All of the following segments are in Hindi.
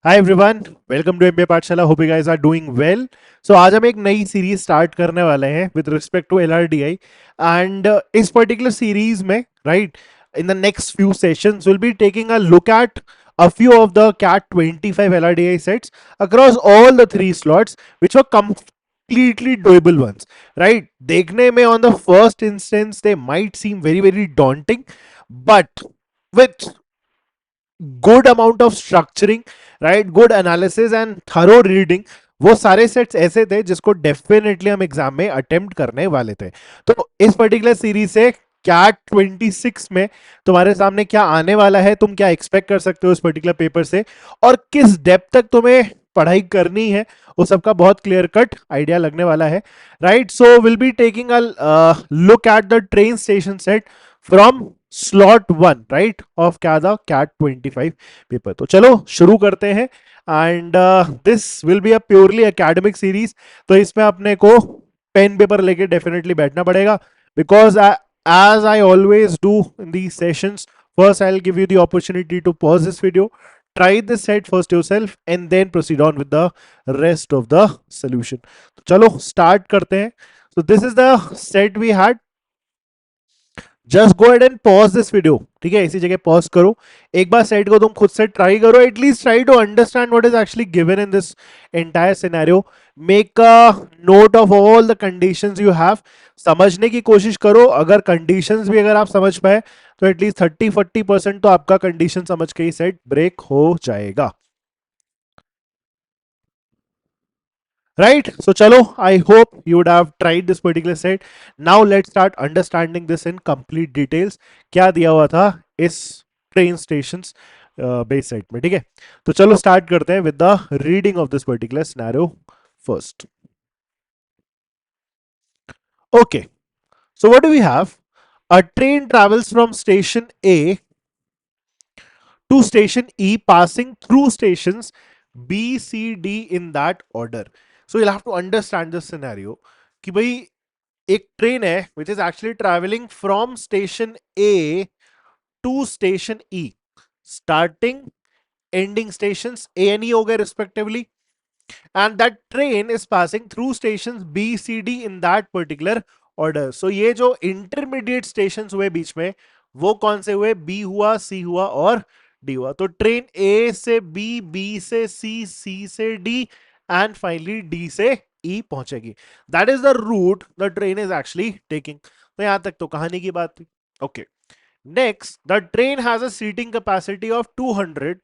Hi everyone, welcome to MBA Pathshala. Hope you guys are doing well. So आज हम एक नई सीरीज स्टार्ट करने वाले हैं with respect to LRDI and इस पर्टिकुलर सीरीज में right in the next few sessions will be taking a look at a few of the CAT 25 LRDI sets across all the three slots which were completely doable ones, right? देखने में on the first instance they might seem very daunting, but with good amount of structuring, right, good analysis and thorough reading, वो सारे सेट्स ऐसे थे जिसको डेफिनेटली हम एग्जाम में अटेम्प्ट करने वाले थे। तो इस पर्टिकुलर सीरीज से कैट 26 में तुम्हारे सामने क्या आने वाला है, तुम क्या एक्सपेक्ट कर सकते हो इस पर्टिकुलर पेपर से, और किस डेप्थ तक तुम्हें पढ़ाई करनी है, वो सबका बहुत क्लियर कट आइडिया लगने वाला है। Right, so will be taking a look at the train station set from slot one, right, of क्या था कैट 25 पेपर। तो चलो शुरू करते हैं and this will be a purely academic series. तो इसमें अपने को पेन पेपर लेके डेफिनेटली बैठना पड़ेगा because as I always do in these sessions, first I'll give you the opportunity to pause this video, try this set first yourself and then proceed on with the rest of the solution. तो चलो start करते हैं। So this is the set we had. Just go ahead and pause this video, ठीक है, इसी जगह पॉज करो, एक बार सेट को तुम खुद से ट्राई करो, at least try to understand what is actually given in this entire scenario. Make a note of all the conditions you have, समझने की कोशिश करो। अगर कंडीशंस भी अगर आप समझ पाए तो एटलीस्ट 30-40% तो आपका कंडीशन समझ के ही सेट ब्रेक हो जाएगा। Right, so chalo, I hope you would have tried this particular set. Now let's start understanding this in complete details, क्या दिया हुआ था इस ट्रेन स्टेशन बेस सेट में, ठीक है। तो चलो स्टार्ट करते हैं with the reading of this particular scenario first. Okay, so what do we have? A train travels from station A to station E, passing through stations B, C, D in that order. So you'll have to understand this scenario कि भाई एक ट्रेन है which is actually travelling from station A to station E, starting ending station A and E हो गए respectively, and that train is passing through station B C D in that particular order. So ये जो इंटरमीडिएट स्टेशन हुए बीच में वो कौन से हुए? बी हुआ, सी हुआ और डी हुआ। तो ट्रेन ए से बी, बी से सी, सी से डी एंड फाइनली डी से ई पहुंचेगी। That is the route the train is actually taking. तो यहां तक तो कहानी की बात थी। Okay, next, the train has a seating capacity of 200.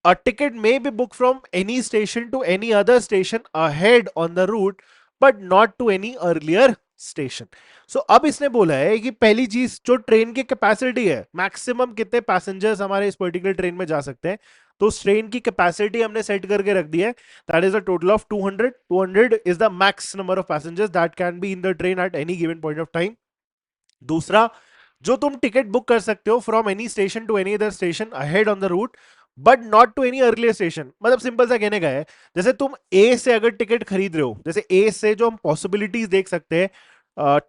A ticket may be booked from any station to any other station ahead on the route, but not to any earlier station. So अब इसने बोला है कि पहली चीज जो ट्रेन की कैपेसिटी है, मैक्सिमम कितने पैसेंजर्स हमारे इस पर्टिकुलर ट्रेन में जा सकते हैं, तो उस ट्रेन की कैपेसिटी हमने सेट करके रख दी है, that is a total of 200. 200 is the max number of passengers that can be in the train at any given point of time. दूसरा, जो तुम टिकट बुक कर सकते हो from any station to any other station ahead on the route but not to any earlier station. मतलब सिंपल सा कहने का है, जैसे तुम ए से अगर टिकट खरीद रहे हो, जैसे ए से जो हम पॉसिबिलिटीज देख सकते हैं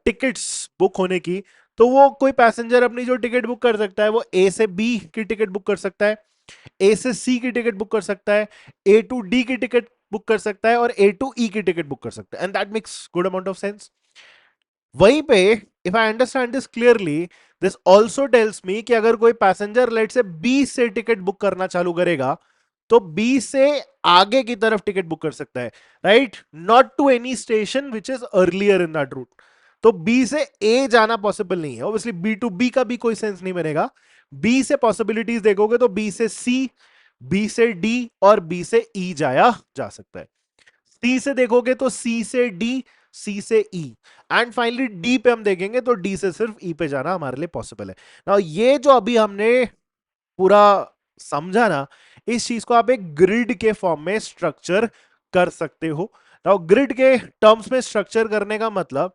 टिकट्स बुक होने की, तो वो कोई पैसेंजर अपनी जो टिकट बुक कर सकता है वो ए से बी की टिकट बुक कर सकता है, ए से सी की टिकट बुक कर सकता है, ए टू डी की टिकट बुक कर सकता है और ए टू ई की टिकट बुक कर सकता है, and that makes good amount of sense. वहीं पे if I understand this clearly, this also tells me कि अगर कोई पैसेंजर लेट से बी से टिकट बुक करना चालू करेगा तो बी से आगे की तरफ टिकट बुक कर सकता है, right, not to any station which is earlier in that route. तो बी से ए जाना पॉसिबल नहीं है, ऑब्वियसली बी टू बी का भी कोई सेंस नहीं बनेगा। बी से पॉसिबिलिटीज देखोगे तो बी से सी, बी से डी और बी से ई जाया जा सकता है। सी से देखोगे तो सी से डी, सी से ई, एंड फाइनली डी पे हम देखेंगे तो डी से सिर्फ ई पे जाना हमारे लिए पॉसिबल है। नाउ ये जो अभी हमने पूरा समझा ना, इस चीज को आप एक ग्रिड के फॉर्म में स्ट्रक्चर कर सकते हो। नाउ ग्रिड के टर्म्स में स्ट्रक्चर करने का मतलब,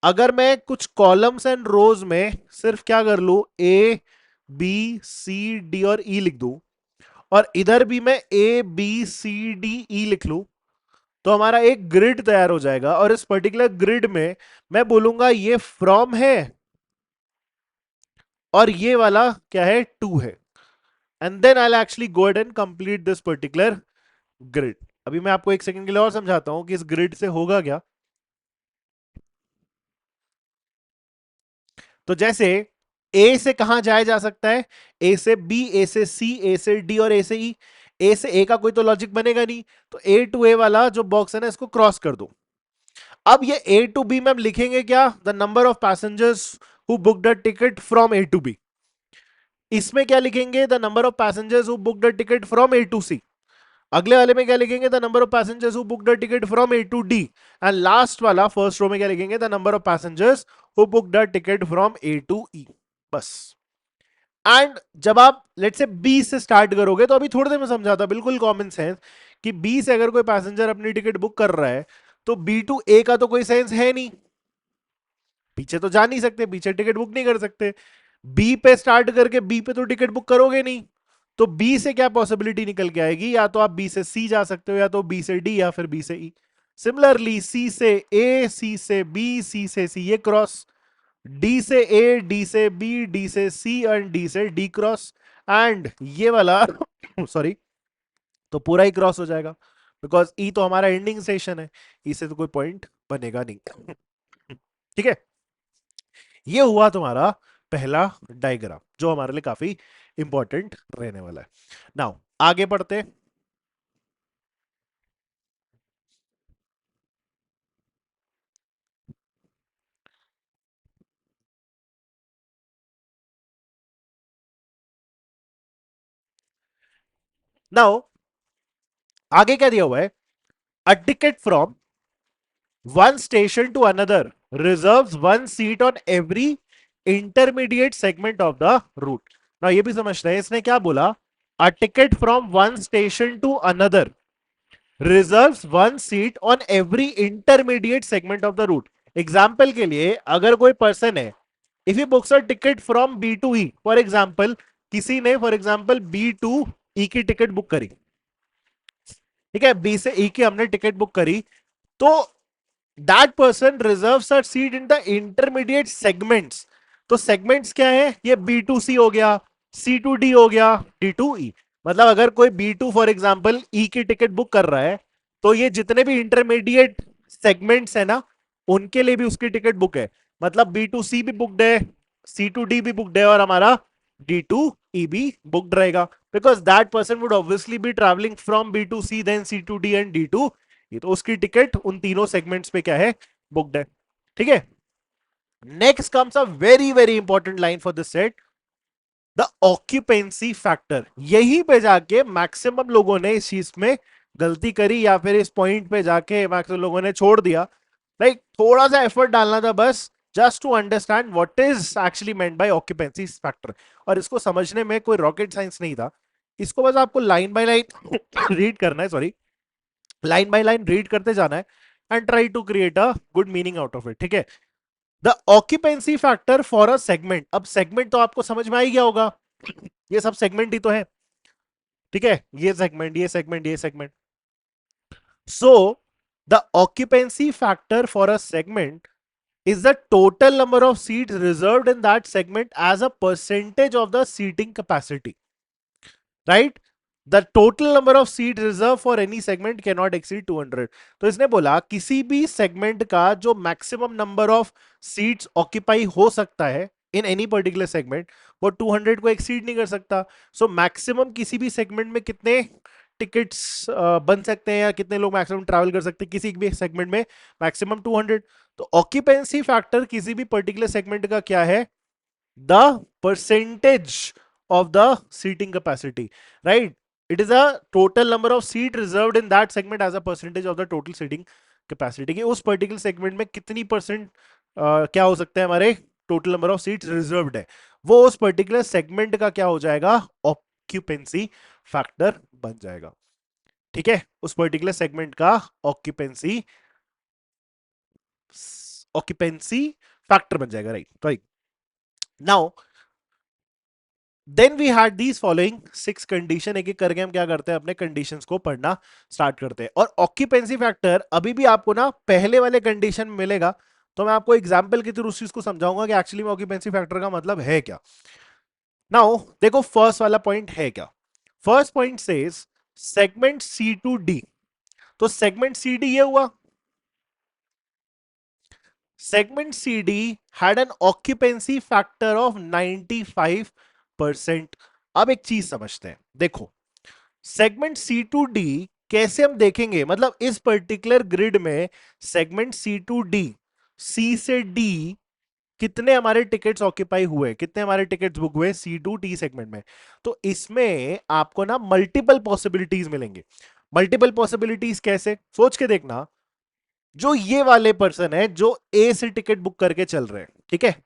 अगर मैं कुछ कॉलम्स एंड रोज में सिर्फ क्या कर लू, ए बी सी डी और ई लिख दूं, और इधर भी मैं A B C D E लिख लू, तो हमारा एक ग्रिड तैयार हो जाएगा। और इस पर्टिकुलर ग्रिड में मैं बोलूंगा ये फ्रॉम है और ये वाला क्या है, टू है, and then I will actually go ahead and complete this particular grid. अभी मैं आपको एक सेकंड के लिए और समझाता हूं कि इस ग्रिड से होगा क्या. तो जैसे ए से कहां जाया जा सकता है, ए से बी, ए से सी, ए से डी और ए से ई. ए से ए का कोई तो लॉजिक बनेगा नहीं, तो ए टू ए वाला जो बॉक्स है ना इसको क्रॉस कर दो. अब ये ए टू बी में हम लिखेंगे क्या, the number of passengers who book the ticket from A to B. इसमें क्या लिखेंगे, the number of passengers who book the ticket from A to C. अगले वाले में क्या लिखेंगे, the number of passengers who book the ticket from A to D. And last वाला फर्स्ट रो में क्या लिखेंगे, the number of passengers who book the ticket from A to E. बस. एंड जब आप लेट से बी से स्टार्ट करोगे, तो अभी थोड़ी देर में समझाता, बिल्कुल कॉमन सेंस, कि बी से अगर कोई पैसेंजर अपनी टिकट बुक कर रहा है तो बी टू ए का तो कोई सेंस है नहीं, पीछे तो जा नहीं सकते, पीछे टिकट बुक नहीं कर सकते. बी पे स्टार्ट करके बी पे तो टिकट बुक करोगे नहीं. तो बी से क्या पॉसिबिलिटी निकल के आएगी, या तो आप बी से सी जा सकते हो, या तो बी से डी, या फिर बी से ई. सिमिलरली सी से ए, सी से बी, सी से सी, ये क्रॉस. डी से ए, डी से बी, डी से सी एंड डी से डी क्रॉस. एंड ये वाला सॉरी, तो पूरा ही क्रॉस हो जाएगा, बिकॉज ई तो हमारा एंडिंग स्टेशन है, ई से तो कोई पॉइंट बनेगा नहीं. ठीक है. ये हुआ तुम्हारा पहला डायग्राम, जो हमारे लिए काफी इंपॉर्टेंट रहने वाला है. नाउ आगे बढ़ते. नाउ आगे क्या दिया हुआ है, a ticket from one station to another reserves one seat on every intermediate segment of the route. ना ये भी समझते हैं, इसने क्या बोला, a ticket from one station to another reserves one seat on every intermediate segment of the route. Example के लिए, अगर कोई पर्सन है, if you books a ticket from B to E, for example किसी ने फॉर एग्जाम्पल बी टू ई की टिकट बुक करी, ठीक है, बी से ई की हमने टिकट बुक करी, तो that person reserves a seat in the intermediate segments. तो सेगमेंट्स क्या है, ये बी टू सी हो गया, सी टू डी हो गया, डी टू ई. मतलब अगर कोई बी टू फॉर एग्जाम्पल ई की टिकट बुक कर रहा है, तो ये जितने भी इंटरमीडिएट सेगमेंट्स है ना, उनके लिए भी उसकी टिकट बुक है. मतलब बी टू सी भी बुकड है, सी टू डी भी बुकड है, और हमारा डी टू ई भी बुकड रहेगा, because that person would obviously be travelling from B to C then C to D and D to. ये तो उसकी टिकट उन तीनों सेगमेंट्स पे क्या है, बुकड है. ठीक है. Next comes a very very important line for this set, the occupancy factor. यहीं पे जाके मैक्सिमम लोगों ने इस चीज में गलती करी, या फिर इस पॉइंट पे जाके मैक्सिमम लोगों ने छोड़ दिया. लाइक थोड़ा सा एफर्ट डालना था बस, just to understand what is actually meant by occupancy factor. और इसको समझने में कोई रॉकेट साइंस नहीं था, इसको बस आपको लाइन बाय लाइन रीड करना है, sorry, line by line read करते जाना है, and try to create a good meaning out of it. ठीक है. The occupancy factor for a segment. अब सेगमेंट तो आपको समझ में आ ही गया होगा, ये सब सेगमेंट ही तो है. ठीक है, ये सेगमेंट, ये सेगमेंट, ये segment. So the occupancy factor for a segment is the total number of seats reserved in that segment as a percentage of the seating capacity, right? The total number of seat reserved for any segment cannot exceed 200. तो इसने बोला किसी भी सेगमेंट का जो maximum number of seats occupy हो सकता है इन एनी पर्टिकुलर सेगमेंट, वो 200 को एक्सीड नहीं कर सकता. सो मैक्सिमम किसी भी सेगमेंट में कितने टिकट्स बन सकते हैं, या कितने लोग मैक्सिमम ट्रैवल कर सकते हैं किसी भी सेगमेंट में, मैक्सिमम 200. तो ऑक्यूपेंसी फैक्टर किसी भी पर्टिकुलर सेगमेंट का क्या है, the percentage of the seating capacity, right? It is a total number of seat reserved in that segment as a percentage of the total seating capacity. कि उस पर्टिकुलर सेगमेंट में कितनी परसेंट क्या हो सकते हैं हमारे total number of seats reserved है, वो उस पर्टिकुलर सेगमेंट का क्या हो जाएगा, ऑक्यूपेंसी फैक्टर बन जाएगा. ठीक है, उस पर्टिकुलर सेगमेंट का ऑक्यूपेंसी ऑक्यूपेंसी फैक्टर बन जाएगा, right? Right. Now then we had these following 6 condition. एक एक करके हम क्या करते हैं, अपने कंडीशंस को पढ़ना स्टार्ट करते हैं. और ऑक्यूपेंसी फैक्टर अभी भी आपको ना पहले वाले कंडीशन में मिलेगा, तो मैं आपको एग्जांपल के थ्रू उस चीज को समझाऊंगा कि एक्चुअली में ऑक्यूपेंसी फैक्टर का मतलब है क्या. नाउ देखो फर्स्ट वाला पॉइंट है क्या। First point says segment C to D. तो सेगमेंट सी डी ये हुआ, segment CD had an occupancy factor of 95%। अब एक चीज समझते हैं, देखो सेगमेंट C2D कैसे हम देखेंगे, मतलब इस पर्टिकुलर ग्रिड में सेगमेंट C2D, C से D कितने हमारे टिकट्स ऑक्यूपाई हुए, कितने हमारे टिकट्स बुक हुए C2D सेगमेंट में। तो इसमें आपको ना मल्टीपल पॉसिबिलिटीज मिलेंगे। मल्टीपल पॉसिबिलिटीज कैसे, सोच के देखना। जो ये वाले पर्सन है जो ए से टिकट बुक करके चल रहे हैं, ठीक है,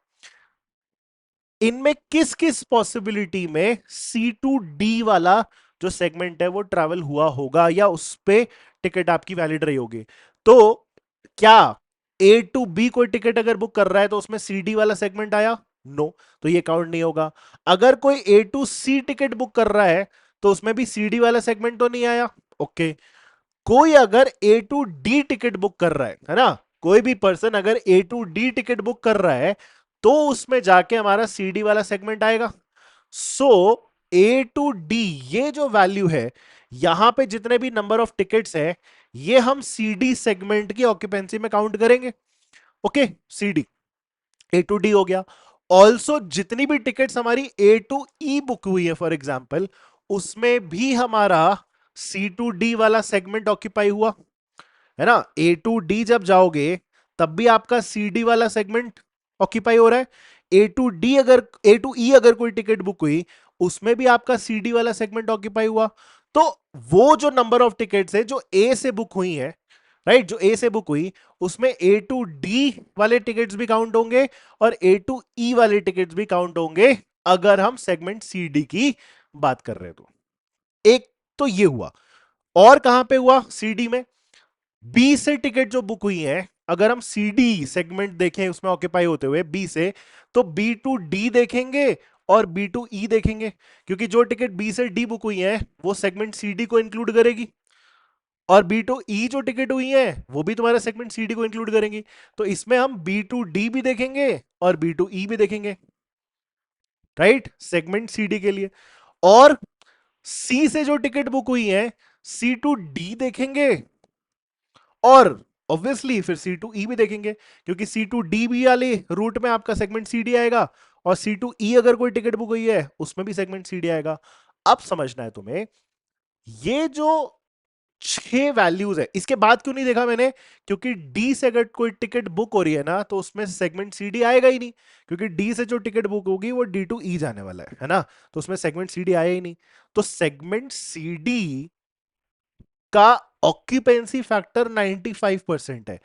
इनमें किस किस पॉसिबिलिटी में सी टू डी वाला जो सेगमेंट है वो ट्रैवल हुआ होगा या उस पे टिकट आपकी वैलिड रही होगी। तो क्या ए टू बी कोई टिकट अगर बुक कर रहा है तो उसमें सी डी वाला सेगमेंट आया, नो, तो ये काउंट नहीं होगा। अगर कोई ए टू सी टिकट बुक कर रहा है तो उसमें भी सी डी वाला सेगमेंट तो नहीं आया, ओके। कोई अगर ए टू डी टिकट बुक कर रहा है ना, कोई भी पर्सन अगर ए टू डी टिकट बुक कर रहा है तो उसमें जाके हमारा सी डी वाला सेगमेंट आएगा। सो ए टू डी ये जो वैल्यू है, यहां पे जितने भी नंबर ऑफ टिकट्स है ये हम सी डी सेगमेंट की ऑक्यूपेंसी में काउंट करेंगे। Okay, C D A to D हो गया। ऑल्सो जितनी भी टिकट्स हमारी ए टू ई बुक हुई है फॉर एग्जाम्पल, उसमें भी हमारा सी टू डी वाला सेगमेंट ऑक्यूपाई हुआ है ना। ए टू डी जब जाओगे तब भी आपका सी डी वाला सेगमेंट ऑक्यूपाई हो रहा है। ए टू डी अगर ए टू ई अगर कोई टिकट बुक हुई उसमें भी आपका सी डी वाला सेगमेंट ऑक्यूपाई हुआ। तो वो जो नंबर ऑफ टिकट्स है जो ए से बुक हुई है, राइट, जो ए से बुक हुई उसमें ए टू डी वाले टिकट्स भी काउंट होंगे और ए टू ई वाले टिकट्स भी काउंट होंगे अगर हम सेगमेंट सी डी की बात कर रहे हैं तो। एक तो ये हुआ। और कहां पे हुआ, सी डी में बी से टिकट जो बुक हुई है, अगर हम सी डी सेगमेंट देखें उसमें ऑक्यूपाई होते हुए बी से, तो बी टू डी देखेंगे और बी टू ई देखेंगे, क्योंकि जो टिकट बी से डी बुक हुई है वो सेगमेंट सी डी को इंक्लूड करेगी और बी टू ई जो टिकट हुई है वो भी तुम्हारा सेगमेंट सी डी को इंक्लूड करेंगी। तो इसमें हम बी टू डी भी देखेंगे और बी टू ई भी देखेंगे, राइट, सेगमेंट सी डी के लिए। और सी से जो टिकट बुक हुई है सी टू डी देखेंगे और ऑब्वियसली फिर सी टू ई भी देखेंगे, क्योंकि सी टू डी बी वाले रूट में आपका सेगमेंट सी डी आएगा और सी टू ई अगर कोई टिकट बुक हुई है उसमें भी सेगमेंट सी डी आएगा। अब समझना है तुम्हें, ये जो 6 वैल्यूज है इसके बाद क्यों नहीं देखा मैंने, क्योंकि डी से अगर कोई टिकट बुक हो रही है ना तो उसमें सेगमेंट सी डी आएगा ही नहीं, क्योंकि डी से जो टिकट बुक होगी वो डी टू ई जाने वाला है ना, तो उसमें सेगमेंट सी डी आया ही नहीं। तो सेगमेंट सी डी का ऑक्यूपेंसी फैक्टर 95% है।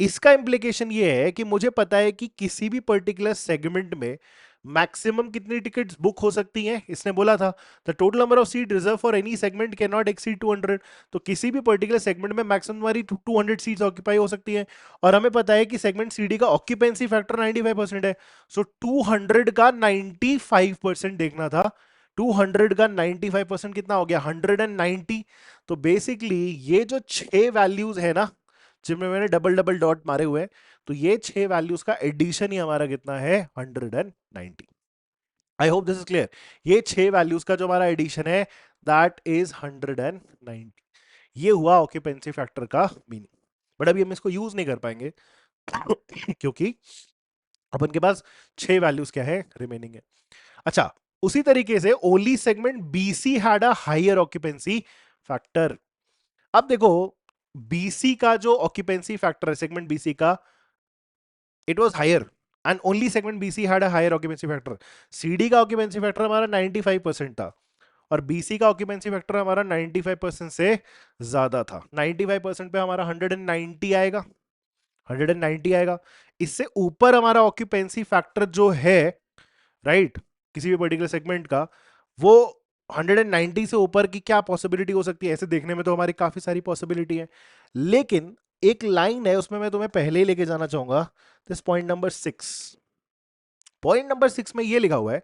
इसका इंप्लीकेशन ये है कि मुझे पता है कि किसी भी पर्टिकुलर सेगमेंट में मैक्सिमम कितनी टिकट्स बुक हो सकती हैं। इसने बोला था the total number of seat reserve for any segment can not exceed 200। तो किसी भी पर्टिकुलर सेगमेंट में मैक्सिमम हमारी 200 सीट्स ऑक्यूपाई हो सकती हैं और हमें पता है कि सेगमेंट सीडी का ऑक्यूपेंसी फैक्टर 95% है। सो 200 का 95% देखना था। 200 का 95% कितना हो गया, 190। तो बेसिकली ये जो 6 वैल्यूज है ना जिनमें मैंने डबल डबल डॉट मारे हुए हैं, तो ये 6 वैल्यूज का एडिशन ही हमारा कितना है, 190। I hope this is clear. ये 6 वैल्यूज का जो हमारा एडिशन है दैट इज 190। ये हुआ ऑक्यूपेंसी फैक्टर का मीनिंग। बट अभी हम इसको यूज नहीं कर पाएंगे क्योंकि अपन के पास 6 वैल्यूज क्या है, रिमेनिंग है। अच्छा, उसी तरीके से only segment BC had a higher occupancy factor. अब देखो बीसी का जो ऑक्यूपेंसी फैक्टर है सेगमेंट बीसी का, it was higher and only segment BC had a higher occupancy factor. CD का ऑक्यूपेंसी फैक्टर हमारा 95% था और बीसी का ऑक्यूपेंसी फैक्टर हमारा 95% से ज्यादा था। 95% पे हमारा 190 आएगा, 190 आएगा। इससे ऊपर हमारा ऑक्यूपेंसी फैक्टर जो है, राइट, किसी भी पर्टिकुलर सेगमेंट का, वो 190 से ऊपर की क्या पॉसिबिलिटी हो सकती है, ऐसे देखने में तो हमारी काफी सारी पॉसिबिलिटी है। लेकिन एक लाइन है उसमें मैं तुम्हें पहले ही लेके जाना चाहूंगा, this point number 6। Point number 6 में ये लिखा हुआ है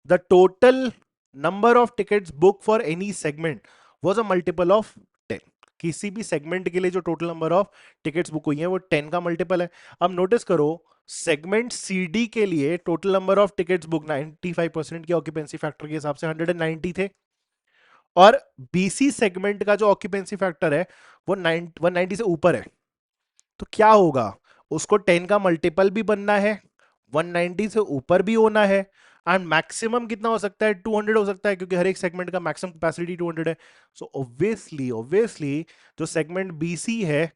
the total number of tickets book for any segment was a multiple of 10। किसी भी सेगमेंट के लिए जो total number of tickets book हुई है वो 10 का मल्टीपल है। अब नोटिस करो, सेगमेंट सी डी के लिए total number of tickets book 95% की ऑक्यूपेंसी फैक्टर के हिसाब से 190 थे, और बीसी सेगमेंट का जो ऑक्यूपेंसी फैक्टर है वो 190 से ऊपर है। तो क्या होगा, उसको 10 का मल्टीपल भी बनना है, 190 से ऊपर भी होना है, एंड मैक्सिमम कितना हो सकता है, 200 हो सकता है, क्योंकि हर एक सेगमेंट का मैक्सिमम कैपेसिटी 200 है। सो ऑब्वियसली जो सेगमेंट बीसी है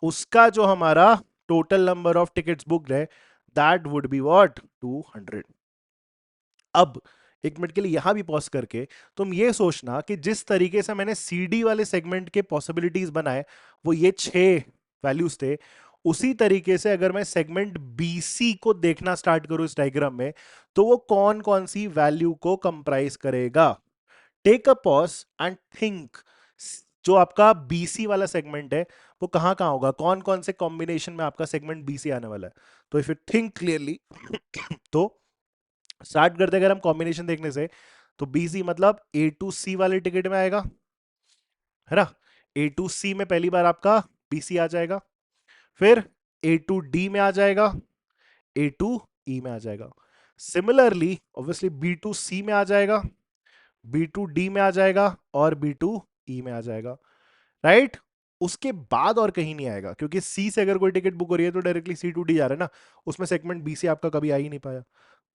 उसका जो हमारा total number of tickets booked है दैट वुड बी व्हाट, 200। अब एक मिनट के लिए यहां भी पॉज करके तुम ये सोचना कि जिस तरीके से मैंने सीडी वाले सेगमेंट के पॉसिबिलिटीज बनाए वो ये 6 वैल्यूज थे, उसी तरीके से अगर मैं सेगमेंट बीसी को देखना स्टार्ट करूं इस डायग्राम में, तो वो कौन कौन सी वैल्यू को कंप्राइज करेगा। Take a pause and think, जो आपका बीसी वाला सेगमेंट है वो कहां कहां होगा, कौन कौन से कॉम्बिनेशन में आपका सेगमेंट बीसी आने वाला है। तो इफ यू थिंक क्लियरली तो स्टार्ट करते हैं अगर हम कॉम्बिनेशन देखने से, तो बीसी मतलब ए टू सी वाले टिकट में आएगा, है ना। ए टू सी में पहली बार आपका बीसी आ जाएगा, फिर ए टू डी में आ जाएगा, ए टू ई में आ जाएगा। सिमिलरली ऑब्वियसली बी टू सी में आ जाएगा, बी टू डी में आ जाएगा, और बी टू ई में आ जाएगा, राइट। उसके बाद और कहीं नहीं आएगा, क्योंकि सी से अगर कोई टिकट बुक हो रही है तो डायरेक्टली सी टू डी जा रहा है ना, उसमें सेगमेंट बी सी आपका कभी आ ही नहीं पाया।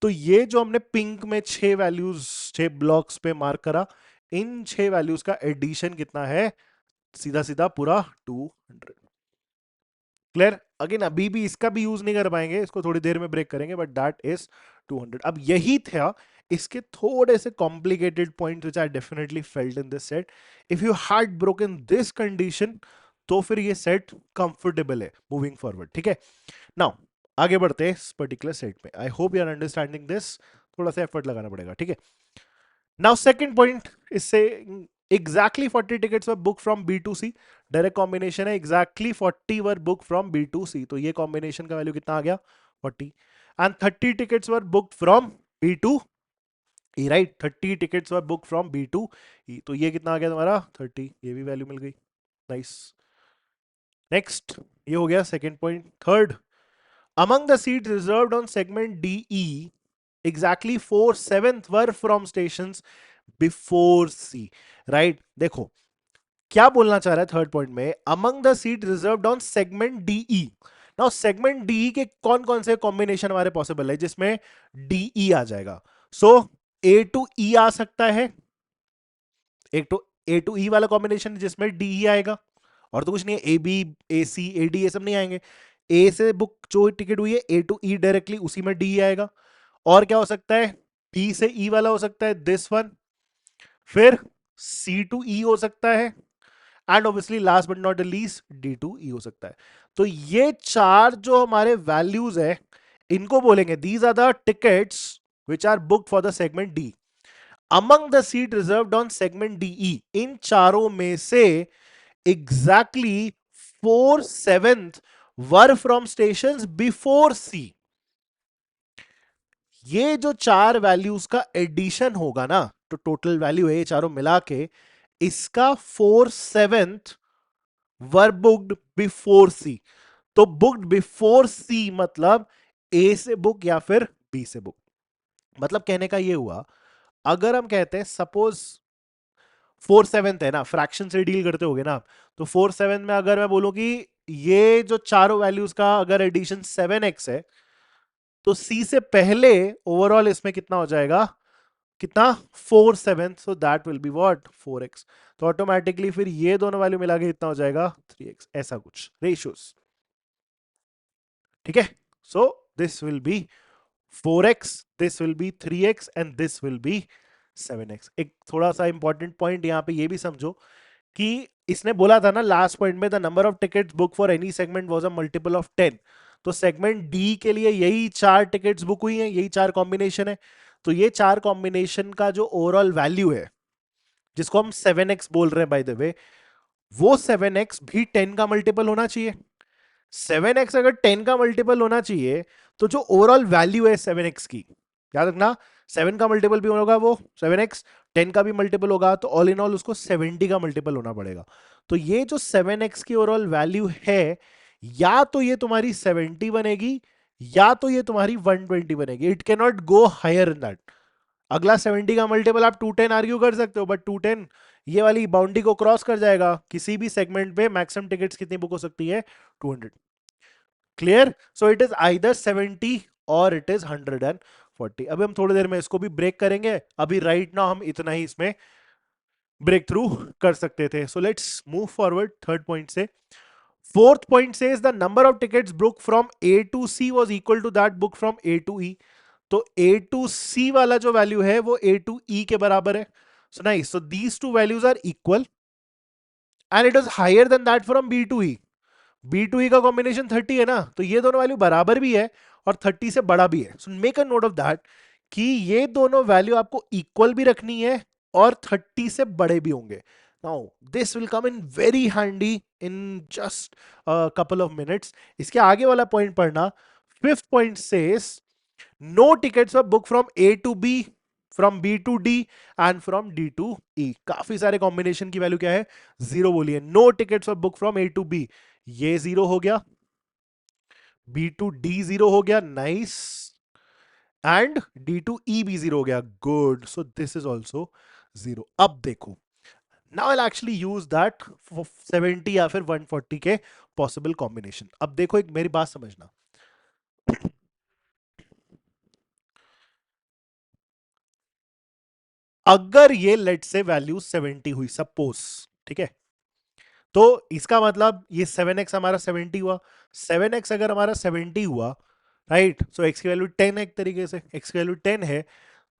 तो ये जो हमने पिंक में 6 वैल्यूज 6 ब्लॉक्स पे मार्क करा, इन 6 वैल्यूज का एडिशन कितना है, सीधा सीधा पूरा 200। क्लियर। अगेन अभी भी इसका भी यूज नहीं कर पाएंगे, इसको थोड़ी देर में ब्रेक करेंगे, बट दैट इज 200। अब यही था इसके थोड़े से complicated point which I definitely felt in this set. If you had broken this condition तो फिर ये सेट कंफर्टेबल है मूविंग फॉरवर्ड, ठीक है। नाउ आगे बढ़ते हैं इस पर्टिकुलर सेट में। I hope you are understanding this, थोड़ा सा एफर्ट लगाना पड़ेगा, ठीक है। नाउ सेकंड पॉइंट, इससे exactly 40 tickets were book from B to C, direct combination है, exactly 40 were book from B to C, तो ये कॉम्बिनेशन का वैल्यू कितना आ गया, 40। And 30 tickets were book from B to E, right, 30 tickets were book from B to E, तो ये कितना आ गया तुम्हारा 30, ये भी वैल्यू मिल गई, नाइस। नेक्स्ट, ये हो गया second point. Third, among the seats reserved on segment DE, exactly 4/7 were from stations before C, right। देखो क्या बोलना चाह रहा है थर्ड पॉइंट में, among the seat reserved on segment DE। Now segment DE के कौन कौन से कॉम्बिनेशन हमारे पॉसिबल है जिसमें DE आ जाएगा। सो A टू E आ सकता है, एक तो A टू E वाला कॉम्बिनेशन जिसमें DE आएगा, और तो कुछ नहीं है, A B A C A D ये सब नहीं आएंगे। ए से बुक जो टिकट हुई है ए टू ई डायरेक्टली उसी में डी आएगा। और क्या हो सकता है, बी से ई वाला हो सकता है, दिस वन, फिर सी टू ई हो सकता है, and obviously last but not the least D to E हो सकता है। तो ये चार जो हमारे वैल्यूज है इनको बोलेंगे these are the tickets which are booked for the segment D among the seat reserved on segment DE। इन चारों में से exactly 4/7 were from stations before C। ये जो चार वैल्यूज का एडिशन होगा ना, तो टोटल वैल्यू है ये चारों मिला के, इसका 4/7 वर बुक्ड बिफोर सी। तो बुक्ड बिफोर सी मतलब ए से बुक या फिर बी से बुक। मतलब कहने का ये हुआ, अगर हम कहते हैं सपोज 4/7 है ना, फ्रैक्शन से डील करते होगे ना आप, तो 4/7 में अगर मैं बोलूं कि ये जो चारों वैल्यूज का अगर एडिशन 7x है, तो C से पहले ओवरऑल इसमें कितना हो जाएगा, कितना 4/7, so that will be what 4x। तो ऑटोमेटिकली फिर ये दोनों वैल्यू मिला के इतना हो जाएगा 3x, ऐसा कुछ रेशियोज, ठीक है। सो this will B 4x, this will B 3x and this will B 7x। एक थोड़ा सा इंपॉर्टेंट पॉइंट यहां पे ये भी समझो कि इसने बोला था ना लास्ट पॉइंट में, the number of tickets book for any segment was a multiple of 10। तो सेगमेंट डी के लिए यही चार टिकट्स बुक हुई हैं, यही चार कॉम्बिनेशन है। तो ये चार कॉम्बिनेशन का जो ओवरऑल वैल्यू है जिसको हम 7x बोल रहे हैं बाय द वे, वो 7x भी 10 का मल्टीपल होना चाहिए। 7x अगर 10 का मल्टीपल होना चाहिए तो जो ओवरऑल वैल्यू है 7x की याद रखना 7 का मल्टीपल भी होगा वो 7x, 10 का भी मल्टीपल होगा, तो ऑल इन ऑल उसको 70 का मल्टीपल होना पड़ेगा। तो ये जो 7x की ओवरऑल वैल्यू है, या तो ये तुम्हारी 70 बनेगी या तो ये तुम्हारी 120 बनेगी। It can not go higher in that. अगला 70 का मल्टीपल आप 210 आर्ग्यू कर सकते हो, बट 210 ये वाली बाउंड्री को क्रॉस कर जाएगा। किसी भी सेगमेंट पे मैक्सिमम टिकट्स कितनी बुक हो सकती है? 200। Clear? So it is either 70 और इट इज 140। अभी हम थोड़ी देर में इसको भी ब्रेक करेंगे, अभी राइट नाउ हम इतना ही इसमें ब्रेक थ्रू कर सकते थे। So let's move forward third point से। फोर्थ पॉइंट से the number of tickets booked from A to C was equal to that book from A to E। तो A to C वाला जो वैल्यू है वो A to E के बराबर है। So nice, so these two values are equal and it is higher than that from B to E। B to E का कॉम्बिनेशन 30 है ना, तो ये दोनों वैल्यू बराबर भी है और 30 से बड़ा भी है। So make a note of that कि ये दोनों वैल्यू आपको इक्वल भी रखनी है और 30 से बड़े भी होंगे। Now this will come in very handy in just couple of minutes. इसके आगे वाला पॉइंट पढ़ना। Fifth point says no tickets were book from A to B, from B to D and from D to E. काफी सारे कॉम्बिनेशन की वैल्यू क्या है? जीरो बोलिए। No tickets were book from A to B, ये जीरो हो गया, बी टू डी जीरो हो गया, nice, and D to E भी जीरो हो गया, good. So this is also zero. अब देखो, now I actually use that 70 या फिर 140 के पॉसिबल कॉम्बिनेशन। अब देखो, एक मेरी बात समझना। अगर ये लेट से वैल्यू 70 हुई सपोज, ठीक है, तो इसका मतलब ये 7x हमारा 70 हुआ। 7x अगर हमारा 70 हुआ, राइट, सो x की वैल्यू 10 है, एक तरीके से x की वैल्यू 10 है,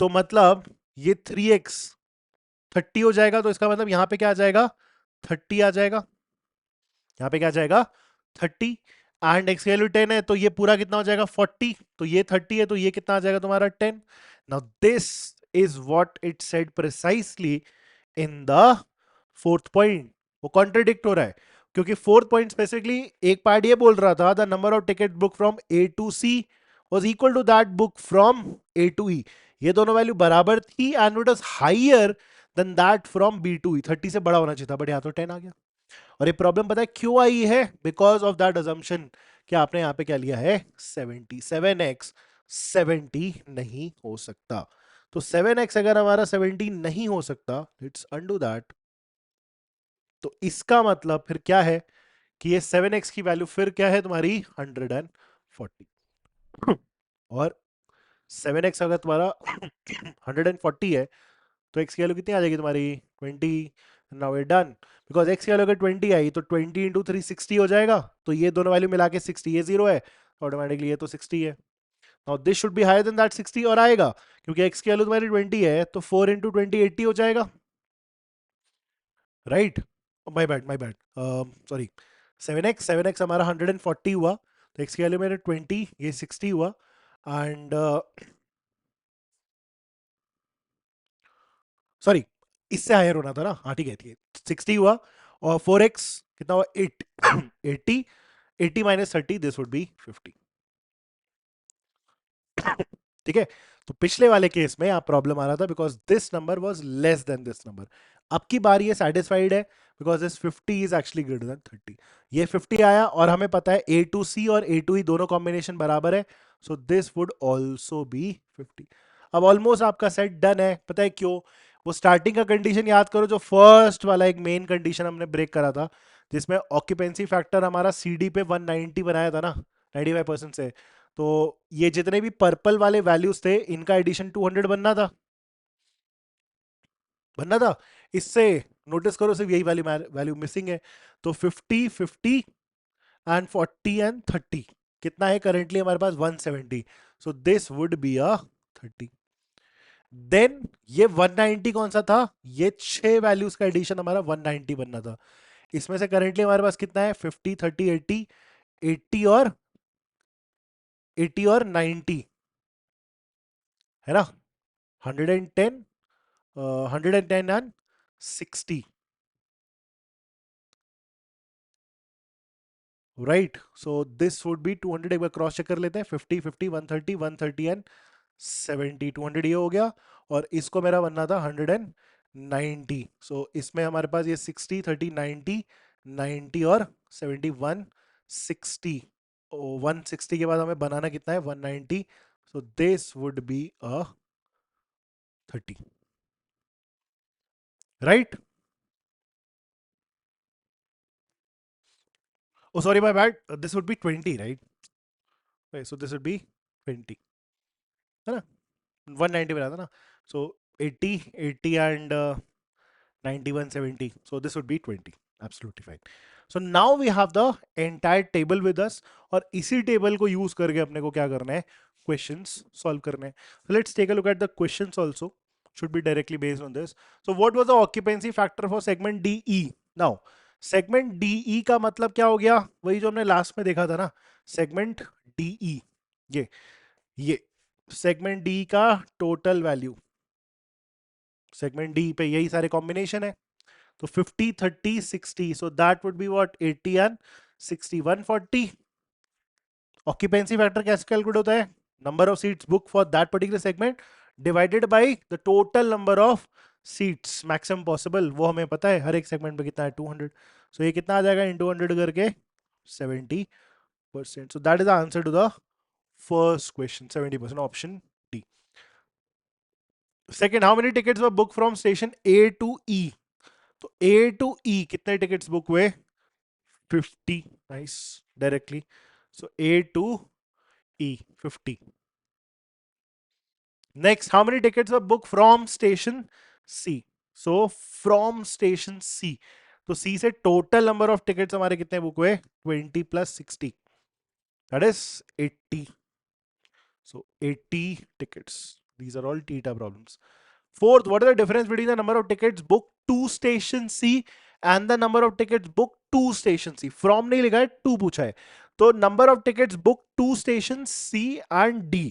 तो मतलब ये 3x 30 हो जाएगा। तो इसका मतलब यहां पे क्या आ जाएगा? 30 आ जाएगा। यहां पे क्या आ जाएगा? 30। एंड एक्स की वैल्यू 10 है, तो ये पूरा कितना हो जाएगा? 40। तो ये 30 है, तो ये कितना आ जाएगा तुम्हारा? 10। Now this is what it said precisely in the fourth point. वो कॉन्ट्रडिक्ट हो रहा है, क्योंकि फोर्थ पॉइंट स्पेसिफिकली एक पार्ट ये बोल रहा था the number of ticket book from A to C was equal to that book from A to E। ये दोनों वैल्यू बराबर थी and it was higher than that from B to E। 30 से बड़ा होना चाहिए था, बट यहाँ तो 10 आ गया। और ये प्रॉब्लम पता है क्यों आई है? बिकॉज ऑफ दैट अजम्पशन कि आपने यहाँ पे क्या लिया है? 77x 70 नहीं हो सकता। तो 7x अगर हमारा 70 नहीं हो सकता, लेट्स अनडू दैट। तो इसका मतलब फिर क्या है कि ये 7x की वैल्यू फिर क्या है तुम्हारी? 140। और 7x अगर तुम्हारा 140 है, तो x की वैल्यू कितनी आ जाएगी तुम्हारी? 20। Now way done, because x की वैल्यू अगर 20 आई तो 20 इंटू 3 60 हो जाएगा। तो ये दोनों वैल्यू मिला के 60, ये जीरो है, ऑटोमेटिकली ये तो 60 है। Now this should be higher than that 60, और आएगा क्योंकि x की वैल्यू तुम्हारी 20 है, तो 4 इंटू 20 80 हो जाएगा, right? My bad, my bad, sorry. 7x हमारा 140 हुआ, तो x की वैल्यू मेरे 20, ये 60 हुआ, एंड सॉरी, इससे हायर होना था ना, हाँ ठीक है, ठीक है, 60 हुआ, और 4x कितना हुआ? 8 80, 80 माइनस 30, दिस वुड बी 50। ठीक है, तो पिछले वाले केस में आप प्रॉब्लम आ रहा था because this number was less than this number. अब की बार ये सेटिस्फाइड है because this 50 is actually greater than 30। ये 50 आया और हमें पता है ए टू सी और ए टू ई दोनों कॉम्बिनेशन बराबर है, सो दिस वुड ऑल्सो बी 50। अब ऑलमोस्ट आपका सेट डन है। पता है क्यों? वो स्टार्टिंग का कंडीशन याद करो, जो फर्स्ट वाला एक मेन कंडीशन हमने ब्रेक करा था, जिसमें ऑक्यूपेंसी फैक्टर हमारा सीडी पे 190 बनाया था ना, 95% से। तो ये जितने भी पर्पल वाले वैल्यूज थे, इनका एडिशन 200 बनना था। इससे नोटिस करो सिर्फ यही वाली वैल्यू मिसिंग है। तो 50 50 एंड 40 एंड 30 कितना है करेंटली हमारे पास? 170। So this would be a 30। Then ये 190 कौन सा था? ये छह वैल्यूज का एडिशन हमारा 190 बनना था। इसमें से करेंटली हमारे पास कितना है? 50 30 80, 80 और 80 और 90, है ना? 110, 110 and 60, right? So this would B 200। एक बार क्रॉस चेक कर लेते हैं। 50 50 130 130 एंड 70, 200 ये हो गया, और इसको मेरा बनना था 190। सो इसमें हमारे पास ये 60, 30, 90, 90 और 71, 60। 160 के बाद हमें बनाना कितना है, 190। So this would be a 30, right? Oh sorry, my bad, this would be 20, right? So this would be 20, है ना? 190 बना था ना, सो 80, 80 and 91, 70, so this would be 20, absolutely fine. So now we have the entire table with us, और इसी टेबल को यूज करके अपने को क्या करना है, क्वेश्चंस सॉल्व करने हैं. So let's take a look at the questions also, should be directly based on this. So what was the occupancy factor for segment DE? Now segment DE का मतलब क्या हो गया, वही जो हमने लास्ट में देखा था ना, segment DE, ये segment DE का टोटल वैल्यू, सेगमेंट डी पे यही सारे कॉम्बिनेशन है. तो 50, 30, 60, so that would be what, 80 and 60, 140. Occupancy factor कैसे कैलकुलेट होता है, number of seats book for that particular segment divided by the total number of seats maximum possible, वो हमें पता है हर एक सेगमेंट में कितना है, 200. सो ये कितना आ जाएगा, इंटू 100 करके 70%. So that is the answer to the first question, 70%, option D. Second, how many tickets were book from station A to E? तो ए टू ई कितने टिकट्स बुक हुए, 50, nice, directly. So A to E 50. Next, how many tickets were book from station C? So from station C, तो सी से टोटल नंबर ऑफ टिकट्स हमारे कितने बुक हुए, 20 plus 60, that is 80. So 80 tickets, these are all Tita problems. Fourth, what is the difference between the number of tickets booked to station C and the number of tickets booked to station C? From नहीं लिखा है, to पूछा है. तो number of tickets booked to station C and D.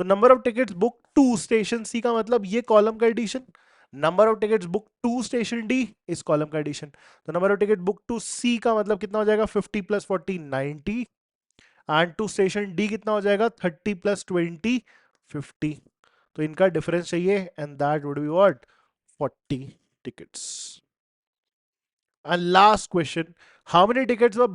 तो number of tickets booked to station C का मतलब ये कॉलम का addition, number of tickets book to station D इस कॉलम का एडिशन. तो number of ticket book to C का मतलब कितना हो जाएगा, 50 plus 40, 90, and to station D कितना हो जाएगा, 30 प्लस 20, 50. तो इनका डिफरेंस चाहिए, and that would be what, 40 tickets. And last question, how many tickets were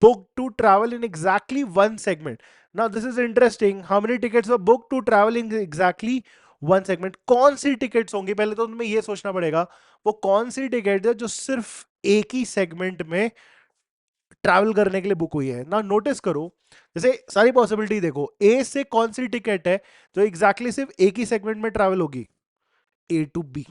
booked to travel in exactly one segment? Now this is interesting. How many tickets were booked to travel in exactly one segment? कौन सी टिकट्स होंगी, पहले तो तुम्हें ये सोचना पड़ेगा वो कौन सी टिकट है जो सिर्फ एक ही सेगमेंट में ट्रैवल करने के लिए बुक हुई है. ना नोटिस करो, जैसे सारी पॉसिबिलिटी देखो, ए से कौन सी टिकट है जो एग्जैक्टली सिर्फ एक ही सेगमेंट में ट्रैवल होगी, ए टू बी.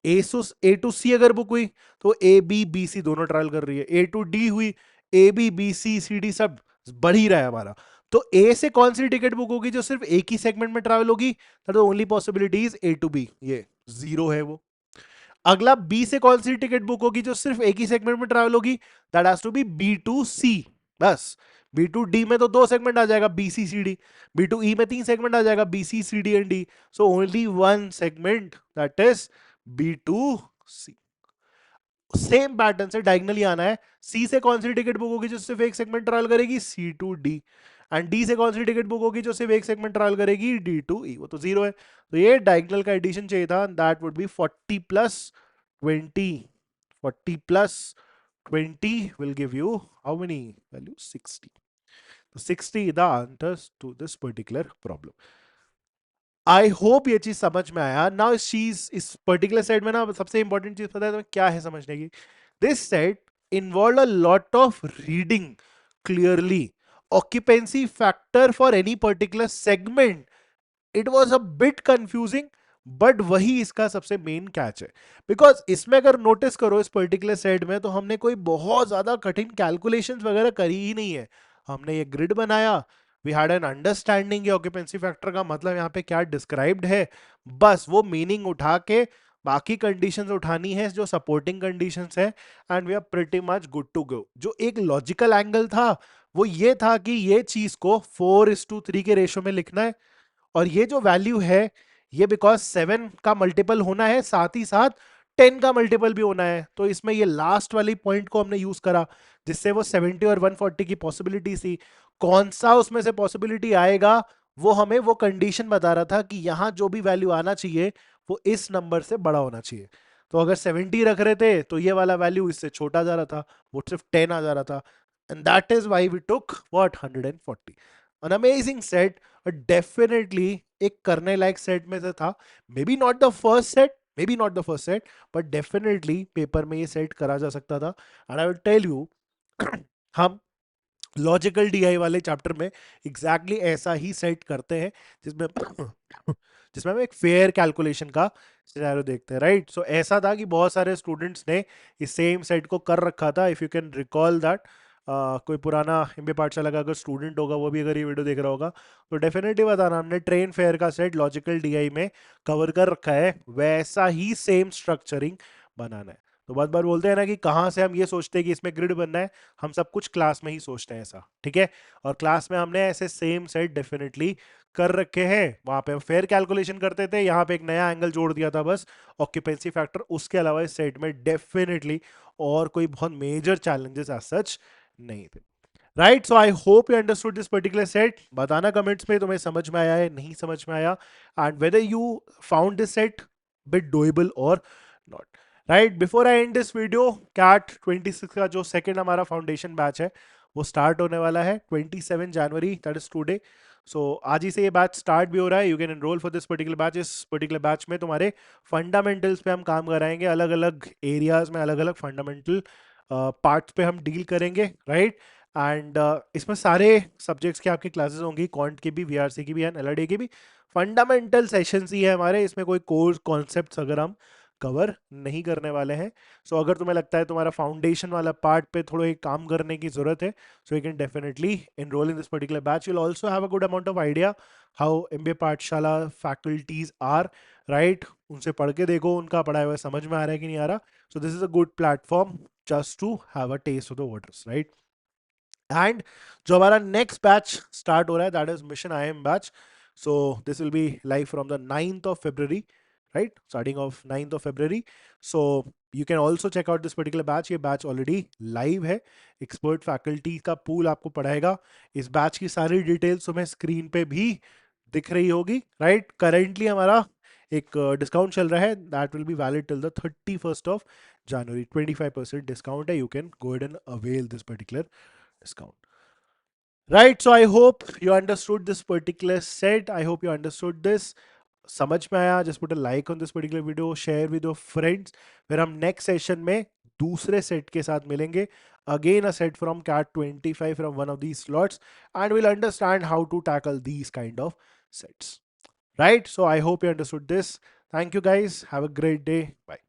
ए टू सी अगर बुक हुई तो ए बी बी सी दोनों ट्रैवल कर रही है. ए टू डी हुई, A B B C C D सब बढ़ ही रहा है हमारा. तो ए से कौन सी टिकट बुक होगी जो सिर्फ एक ही सेगमेंट में ट्रैवल होगी, that the only possibility is A to B, ये जीरो है वो. अगला बी से कौन सी टिकट बुक होगी जो सिर्फ एक ही सेगमेंट में ट्रैवल होगी, that has to be B to C. बस बी टू डी में तो दो सेगमेंट आ जाएगा, B C C D. B to E में तीन सेगमेंट आ जाएगा, B C C D and D. So only one segment, that is B to C. Same pattern से डायगनली आना है. सी से कौन सी टिकट बुक होगी जो सिर्फ एक सेगमेंट ट्रैवल करेगी, सी टू डी. एंड डी से कौन सी टिकट बुक होगी जो सिर्फ एक सेगमेंट ट्रैवल करेगी, डी टू ई. वो तो जीरो है, तो ये डायगनल का एडिशन चाहिए था, that would be 40 plus 20. 40 plus 20 will give you how many value, 60. So 60 is the answers to this particular problem. I hope ये चीज समझ में आया. नाउ इस चीज, इस पर्टिकुलर सेट में ना सबसे इंपॉर्टेंट चीज पता है तो क्या है समझने की. This set involve a lot of reading clearly. Occupancy factor for any particular segment, it was a bit confusing, but वही इसका सबसे मेन कैच है. बिकॉज इसमें अगर नोटिस करो इस पर्टिकुलर सेट में, तो हमने कोई बहुत ज्यादा कठिन कैलकुलेशंस वगैरह करी ही नहीं है. हमने ये ग्रिड बनाया, वी हैड एन अंडरस्टैंडिंग ये ऑक्यूपेंसी फैक्टर का मतलब यहाँ पे क्या डिस्क्राइब्ड है, बस वो मीनिंग उठा के बाकी कंडीशंस उठानी है जो सपोर्टिंग कंडीशंस है, and we are pretty much good to go. जो एक लॉजिकल एंगल था वो ये था कि ये चीज को 4:3 के रेशो में लिखना है, और ये जो वैल्यू है ये बिकॉज 7 का मल्टीपल होना है, साथ ही साथ 10 का मल्टीपल भी होना है. तो इसमें ये लास्ट वाली पॉइंट को हमने यूज करा, जिससे वो 70 और 140 की पॉसिबिलिटी थी. कौन सा उसमें से पॉसिबिलिटी आएगा वो हमें वो कंडीशन बता रहा था कि यहाँ जो भी वैल्यू आना चाहिए वो इस नंबर से बड़ा होना चाहिए। तो अगर 70 रख रहे थे तो ये वाला वैल्यू इससे छोटा जा रहा था, वो सिर्फ 10 आ जा रहा था। And that is why we took what 140। An amazing set, definitely एक करने लायक सेट में से था। Maybe not the first set, maybe not the first set, but definitely paper में ये सेट करा जा सकता था। And I will tell you हम लॉजिकल डीआई वाले चैप्टर में एग्जैक्टली ऐसा ही सेट करते हैं, जिसमें जिसमें हम एक फेयर कैलकुलेशन का सिनेरियो देखते हैं, राइट। सो ऐसा था कि बहुत सारे स्टूडेंट्स ने इस सेम सेट को कर रखा था, if you can recall that. कोई पुराना एमबीए पाठशाला का अगर स्टूडेंट होगा, वो भी अगर ये वीडियो देख रहा होगा, तो डेफिनेटली बताना, हमने ट्रेन फेयर का सेट लॉजिकल डीआई में कवर कर रखा है, वैसा ही सेम स्ट्रक्चरिंग बनाना है। तो बहुत बार बोलते हैं ना कि कहाँ से हम ये सोचते हैं कि इसमें ग्रिड बनना है, हम सब कुछ क्लास में ही सोचते हैं ऐसा, ठीक है। और क्लास में हमने ऐसे सेम सेट डेफिनेटली कर रखे हैं। वहां पे हम फेयर कैलकुलेशन करते थे, यहाँ पे एक नया एंगल जोड़ दिया था बस, ऑक्यूपेंसी फैक्टर। उसके अलावा इस सेट में डेफिनेटली और कोई बहुत मेजर चैलेंजेस एज सच नहीं थे, right. So I hope you understood this particular set. बताना कमेंट्स में तुम्हें समझ में आया है, नहीं समझ में आया, and whether you found this set bit doable और not, right. Before I end this video, CAT 26 का जो सेकंड हमारा फाउंडेशन बैच है वो स्टार्ट होने वाला है 27 जनवरी, दैट इज टुडे। सो आज ही से ये बैच स्टार्ट भी हो रहा है। You can enrol for this particular batch. इस पर्टिकुलर बैच में तुम्हारे फंडामेंटल्स पे हम काम कराएंगे, अलग अलग एरियाज में अलग अलग फंडामेंटल पार्ट्स पे हम डील करेंगे, राइट। एंड इसमें सारे सब्जेक्ट्स की आपकी क्लासेस होंगी, क्वांट की भी, वीआरसी की भी एंड एलआरडी की भी। फंडामेंटल सेशंस ही है हमारे, इसमें कोई कोर्स कॉन्सेप्ट्स अगर हम कवर नहीं करने वाले हैं। सो अगर तुम्हें लगता है तुम्हारा फाउंडेशन वाला पार्ट पे थोड़ा एक काम करने की जरूरत है, so you can definitely enrol in this particular batch. You will also have a good amount of idea how MBA पाठशाला फैकल्टीज आर, राइट। उनसे पढ़ के देखो उनका पढ़ाया हुआ समझ में आ रहा है कि नहीं आ रहा। So this is a good platform just to have a test of the waters, right. And जो हमारा नेक्स्ट बैच स्टार्ट हो रहा है, that is mission I M batch. So this will be live from the 9th of February, right, starting of 9th of February. So you can also check out this particular batch. ये बैच ऑलरेडी लाइव है, एक्सपर्ट फैकल्टी का पूल आपको पढ़ाएगा। इस बैच की सारी डिटेल्स तुम्हें स्क्रीन पे भी दिख रही होगी, राइट। करेंटली हमारा एक डिस्काउंट चल रहा है, that will be valid till the 31st of January। 25% discount है, you can go ahead and avail this particular discount, right। So I hope you understood this particular set, I hope you understood this, समझ में आया। Just put a like on this particular video, share with your friends. फिर हम नेक्स्ट सेशन में दूसरे सेट के साथ मिलेंगे, again a set from CAT 25 फ्रॉम one of these slots, and we'll understand how to tackle these kind of sets, right। So I hope you understood this. Thank you guys, have a great day, bye।